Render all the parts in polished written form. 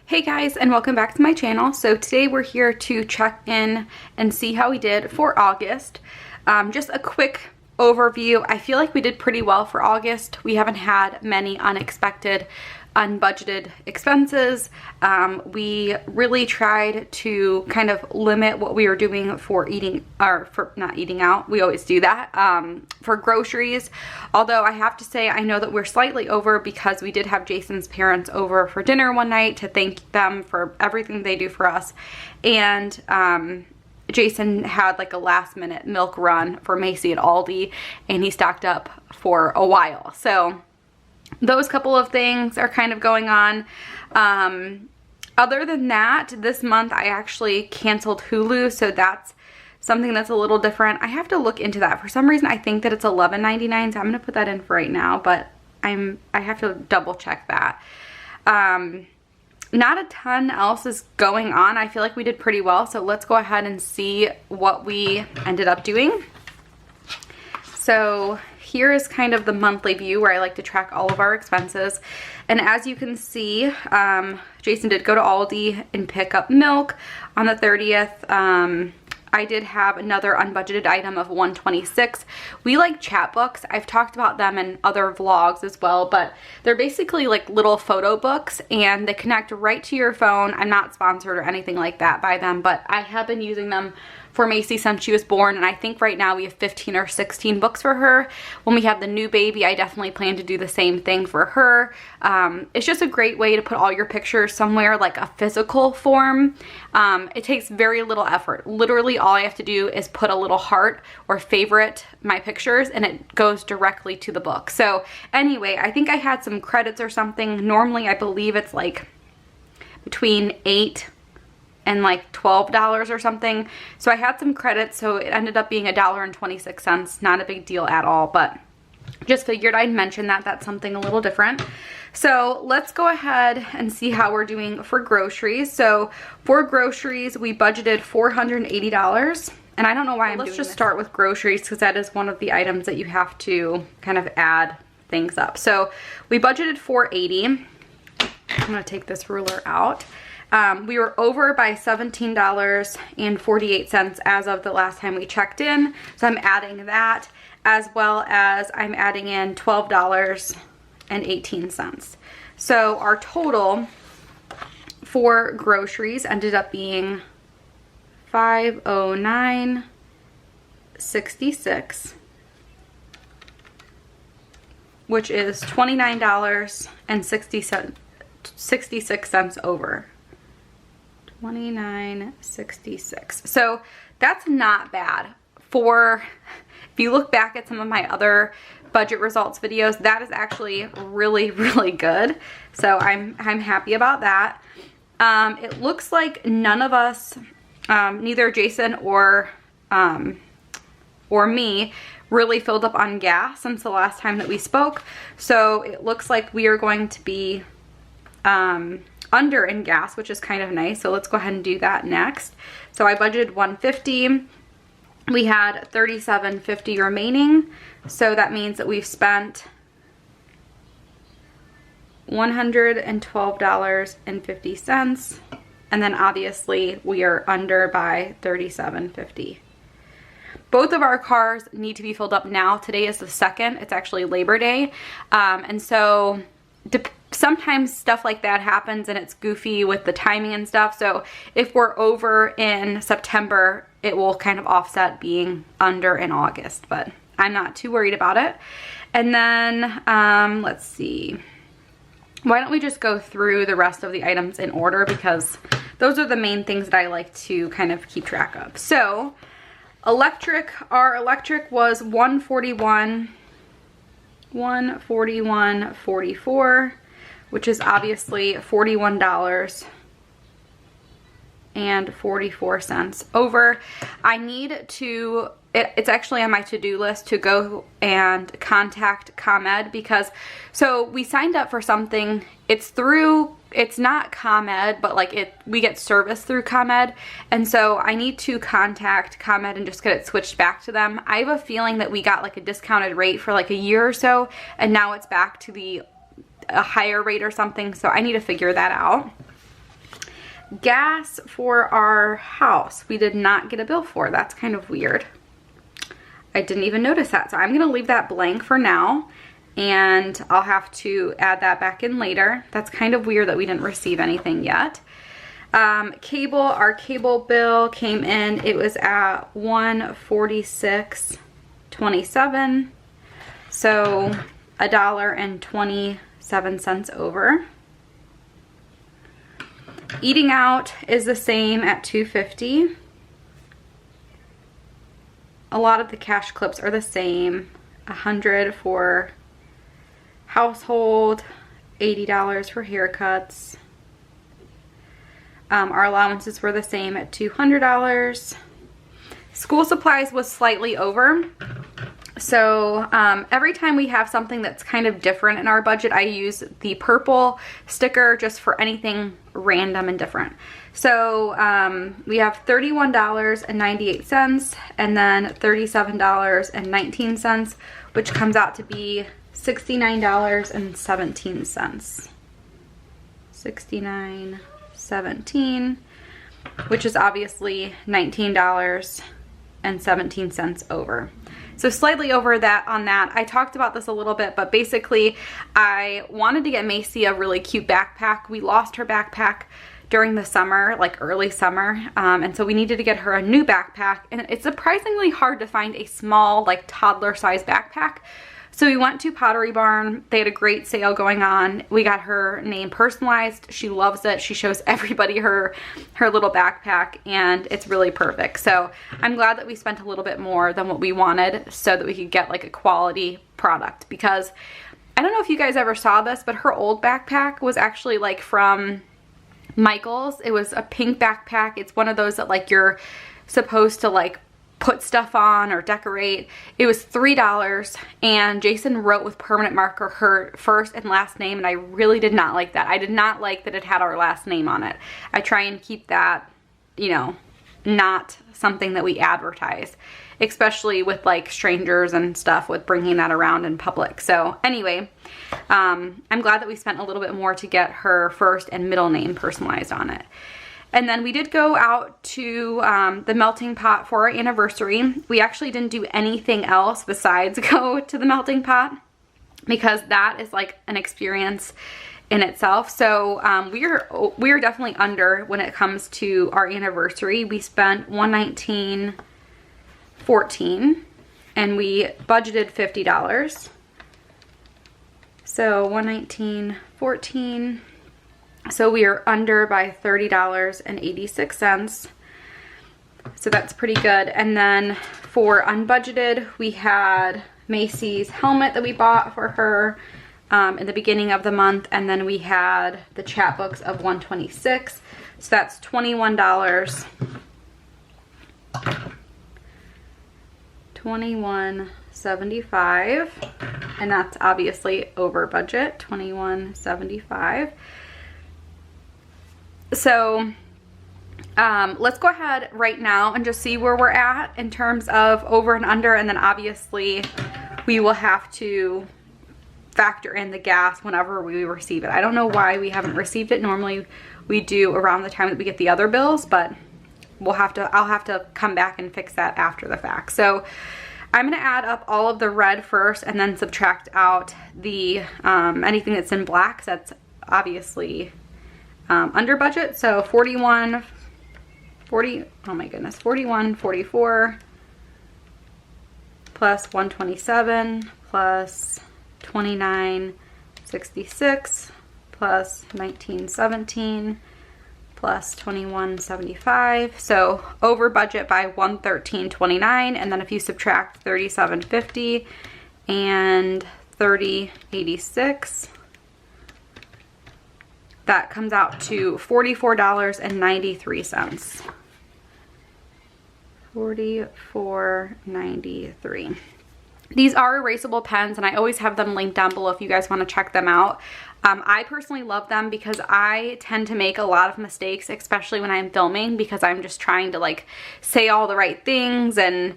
Hey guys, and welcome back to my channel. So today we're here to check in and see how we did for August. Just a quick overview. I feel like we did pretty well for August. We haven't had many unexpected, unbudgeted expenses. We really tried to kind of limit what we were doing for eating, or for not eating out. We always do that. For groceries, although I have to say I know that we're slightly over because we did have Jason's parents over for dinner one night to thank them for everything they do for us. And Jason had like a last minute milk run for Macy at Aldi, and he stocked up for a while. So those couple of things are kind of going on. Other than that, this month I actually canceled Hulu, so that's something that's a little different. I have to look into that. For some reason I think that it's $11.99, so I'm gonna put that in for right now, but I have to double check that. Not a ton else is going on. I feel like we did pretty well, so let's go ahead and see what we ended up doing. So here is kind of the monthly view where I like to track all of our expenses. And as you can see, Jason did go to Aldi and pick up milk on the 30th. I did have another unbudgeted item of $126. We like chapbooks. I've talked about them in other vlogs as well, but they're basically like little photo books and they connect right to your phone. I'm not sponsored or anything like that by them, but I have been using them for Macy since she was born, and I think right now we have 15 or 16 books for her. When we have the new baby, I definitely plan to do the same thing for her. It's just a great way to put all your pictures somewhere, like a physical form. It takes very little effort. Literally all I have to do is put a little heart or favorite my pictures, and it goes directly to the book. So anyway, I think I had some credits or something. Normally I believe it's like between $8 and like $12 or something. So I had some credits, so it ended up being $1.26. Not a big deal at all, but just figured I'd mention that. That's something a little different. So let's go ahead and see how we're doing for groceries. So for groceries, we budgeted $480. And I don't know why I'm doing this. Let's just start with groceries because that is one of the items that you have to kind of add things up. So we budgeted $480. I'm gonna take this ruler out. We were over by $17.48 as of the last time we checked in. So I'm adding that, as well as I'm adding in $12.18. So our total for groceries ended up being $509.66, which is $29.66 over. $29.66. So that's not bad. For, if you look back at some of my other budget results videos, that is actually really, really good. So I'm happy about that. It looks like none of us, neither Jason or me, really filled up on gas since the last time that we spoke. So it looks like we are going to be under in gas, which is kind of nice. So let's go ahead and do that next. So I budgeted $150. We had $37.50 remaining. So that means that we've spent $112.50. And then obviously we are under by $37.50. Both of our cars need to be filled up now. Today is the 2nd. It's actually Labor Day. And so sometimes stuff like that happens and it's goofy with the timing and stuff. So if we're over in September, it will kind of offset being under in August, but I'm not too worried about it. And then let's see. Why don't we just go through the rest of the items in order, because those are the main things that I like to kind of keep track of. So our electric was $141.44, which is obviously $41.44 over. I need to, it's actually on my to-do list to go and contact ComEd, because, so we signed up for something, it's not ComEd, but like we get service through ComEd, and so I need to contact ComEd and just get it switched back to them. I have a feeling that we got like a discounted rate for like a year or so, and now it's back to a higher rate or something, so I need to figure that out. Gas for our house, we did not get a bill for. That's kind of weird. I didn't even notice that. So I'm gonna leave that blank for now, and I'll have to add that back in later. That's kind of weird that we didn't receive anything yet. Cable, our cable bill came in, it was at $146.27. So $1.27 over. Eating out is the same at $2.50. A lot of the cash clips are the same. $100 for household, $80 for haircuts. Our allowances were the same at $200. School supplies was slightly over. So every time we have something that's kind of different in our budget, I use the purple sticker just for anything random and different. So we have $31.98 and then $37.19, which comes out to be $69.17. $69.17, which is obviously $19.17 over. So slightly over that on that. I talked about this a little bit, but basically I wanted to get Macy a really cute backpack. We lost her backpack during the summer, like early summer, and so we needed to get her a new backpack, and it's surprisingly hard to find a small, like toddler size backpack. So we went to Pottery Barn. They had a great sale going on. We got her name personalized. She loves it. She shows everybody her little backpack, and it's really perfect. So I'm glad that we spent a little bit more than what we wanted so that we could get like a quality product, because I don't know if you guys ever saw this, but her old backpack was actually like from Michael's. It was a pink backpack. It's one of those that like you're supposed to like put stuff on or decorate. It was $3, and Jason wrote with permanent marker her first and last name, and I really did not like that. I did not like that it had our last name on it. I try and keep that, you know, not something that we advertise, especially with like strangers and stuff, with bringing that around in public. So anyway, I'm glad that we spent a little bit more to get her first and middle name personalized on it. And then we did go out to the melting pot for our anniversary. We actually didn't do anything else besides go to the melting pot, because that is like an experience in itself. So we are definitely under when it comes to our anniversary. We spent $119.14 and we budgeted $50. So $119.14. So we are under by $30.86. So that's pretty good. And then for unbudgeted, we had Macy's helmet that we bought for her in the beginning of the month. And then we had the chapbooks of $126. So that's $21. $21.75. And that's obviously over budget, $21.75. So let's go ahead right now and just see where we're at in terms of over and under, and then obviously we will have to factor in the gas whenever we receive it. I don't know why we haven't received it. Normally we do around the time that we get the other bills, but I'll have to come back and fix that after the fact. So I'm gonna add up all of the red first and then subtract out the anything that's in black, 'cause that's obviously under budget. So 41.44 plus 127 plus 29.66 plus 19.17 plus 21.75. So over budget by 113.29, and then if you subtract 37.50 and 30.86, that comes out to $44.93. $44.93. These are erasable pens, and I always have them linked down below if you guys want to check them out. I personally love them because I tend to make a lot of mistakes, especially when I'm filming, because I'm just trying to like say all the right things and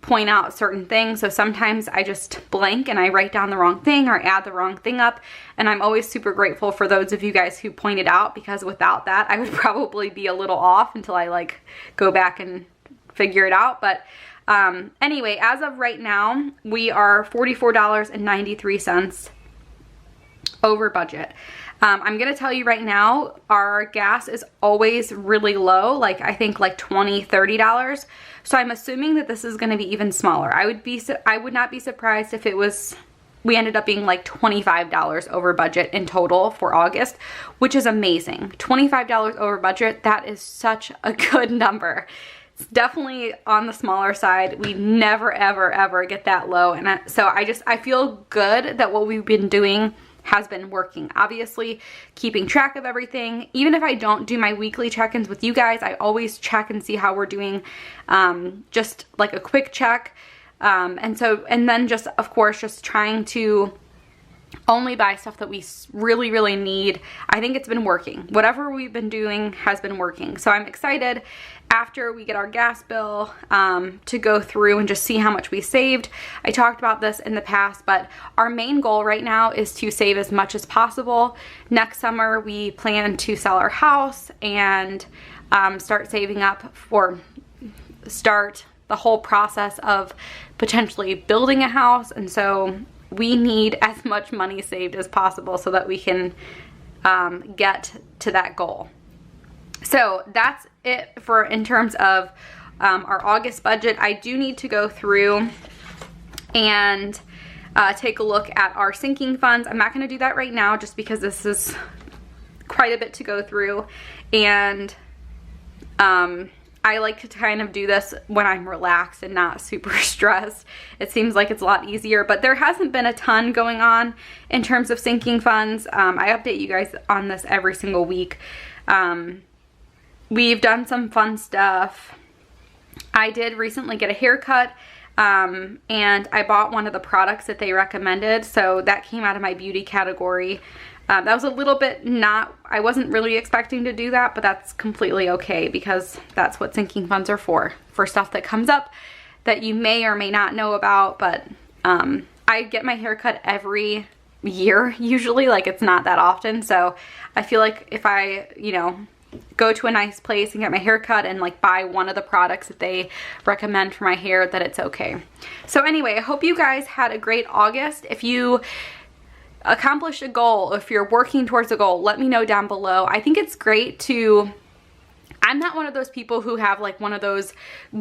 point out certain things. So sometimes I just blank and I write down the wrong thing or add the wrong thing up. And I'm always super grateful for those of you guys who point it out, because without that, I would probably be a little off until I like go back and figure it out. But anyway, as of right now, we are $44.93 over budget. I'm gonna tell you right now, our gas is always really low, like I think like $20, $30. So I'm assuming that this is gonna be even smaller. I would not be surprised if we ended up being like $25 over budget in total for August, which is amazing. $25 over budget, that is such a good number. It's definitely on the smaller side. We never, ever, ever get that low. And I feel good that what we've been doing has been working. Obviously, keeping track of everything. Even if I don't do my weekly check-ins with you guys, I always check and see how we're doing, just like a quick check. And then just, of course, just trying to only buy stuff that we really, really need. I think it's been working. Whatever we've been doing has been working. So I'm excited after we get our gas bill to go through and just see how much we saved. I talked about this in the past, but our main goal right now is to save as much as possible. Next summer, we plan to sell our house and start saving up start the whole process of potentially building a house. And so we need as much money saved as possible so that we can get to that goal. So that's it for in terms of our August budget. I do need to go through and take a look at our sinking funds. I'm not going to do that right now just because this is quite a bit to go through, and I like to kind of do this when I'm relaxed and not super stressed. It seems like it's a lot easier, but there hasn't been a ton going on in terms of sinking funds. I update you guys on this every single week. We've done some fun stuff. I did recently get a haircut, and I bought one of the products that they recommended, so that came out of my beauty category. That was a little bit I wasn't really expecting to do that, but that's completely okay because that's what sinking funds are for stuff that comes up that you may or may not know about. But I get my hair cut every year usually, like it's not that often. So I feel like if I, go to a nice place and get my hair cut and like buy one of the products that they recommend for my hair, that it's okay. So anyway, I hope you guys had a great August. If you accomplish a goal, if you're working towards a goal, let me know down below. I think it's great I'm not one of those people who have like one of those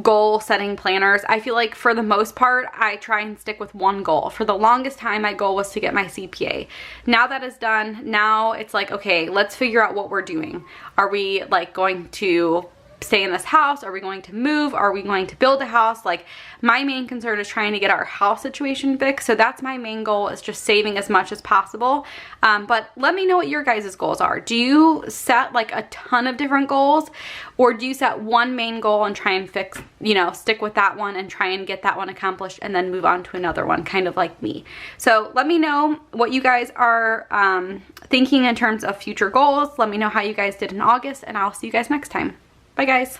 goal setting planners. I feel like for the most part, I try and stick with one goal. For the longest time, my goal was to get my CPA. Now that is done, now it's like, okay, let's figure out what we're doing. Are we like going to stay in this house? Are we going to move? Are we going to build a house? Like, my main concern is trying to get our house situation fixed. So that's my main goal, is just saving as much as possible. But let me know what your guys' goals are. Do you set like a ton of different goals, or do you set one main goal and try and stick with that one and try and get that one accomplished and then move on to another one, kind of like me? So let me know what you guys are thinking in terms of future goals. Let me know how you guys did in August, and I'll see you guys next time. Bye guys.